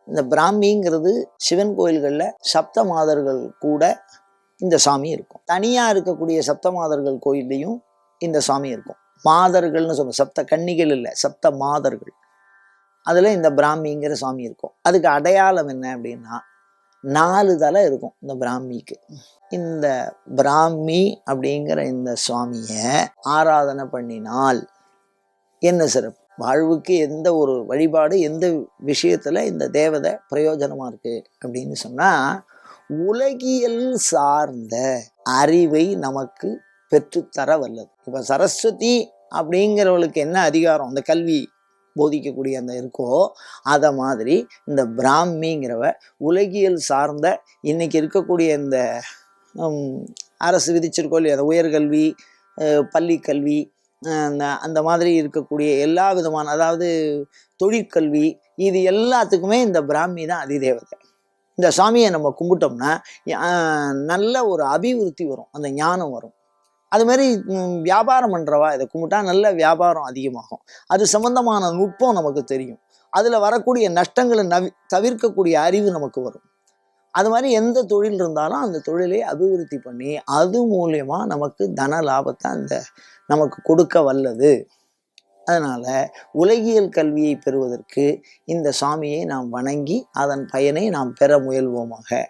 இந்த பிராமிங்கிறது சிவன் கோயில்களில் சப்த மாதர்கள் கூட இந்த சாமி இருக்கும். தனியாக இருக்கக்கூடிய சப்த மாதர்கள் கோயில்லையும் இந்த சாமி இருக்கும். மாதர்கள்னு சொல்லுவோம், சப்த கன்னிகள் இல்லை, சப்த மாதர்கள். அதில் இந்த பிராமிங்கிற சாமி இருக்கும். அதுக்கு அடையாளம் என்ன அப்படின்னா 4 தலை இருக்கும் இந்த பிராமிக்கு. இந்த பிராமி அப்படிங்கிற இந்த சுவாமியை ஆராதனை பண்ணினால் என்ன சிறப்பு? வாழ்வுக்கு எந்த ஒரு வழிபாடு, எந்த விஷயத்துல இந்த தேவதை பிரயோஜனமா இருக்கு அப்படின்னு சொன்னா, உலகியல் சார்ந்த அறிவை நமக்கு பெற்றுத்தர வல்லது. இப்ப சரஸ்வதி அப்படிங்கிறவளுக்கு என்ன அதிகாரம், அந்த கல்வி போதிக்கக்கூடிய அந்த இருக்கோ, அதை மாதிரி இந்த பிராமிங்கிறவ உலகியல் சார்ந்த இன்னைக்கு இருக்கக்கூடிய இந்த அரசு விதிச்சிருக்கோ இல்லையா, அந்த உயர்கல்வி, பள்ளி கல்வி, அந்த மாதிரி இருக்கக்கூடிய எல்லா விதமான, அதாவது தொழிற்கல்வி, இது எல்லாத்துக்குமே இந்த பிராமி தான் அதிதேவதை. இந்த சாமியை நம்ம கும்பிட்டோம்னா நல்ல ஒரு அபிவிருத்தி வரும், அந்த ஞானம் வரும். அது மாதிரி வியாபாரம் பண்ணுறவா இதை கும்பிட்டா நல்ல வியாபாரம் அதிகமாகும். அது சம்பந்தமான நுட்பம் நமக்கு தெரியும். அதில் வரக்கூடிய நஷ்டங்களை தவிர்க்கக்கூடிய அறிவு நமக்கு வரும். அது மாதிரி எந்த தொழில் இருந்தாலும் அந்த தொழிலை அபிவிருத்தி பண்ணி அது மூலயமா நமக்கு தன லாபத்தை அந்த நமக்கு கொடுக்க வல்லது. அதனால உலகியல் கல்வியை பெறுவதற்கு இந்த சாமியை நாம் வணங்கி அதன் பயனை நாம் பெற முயல்வோமாக.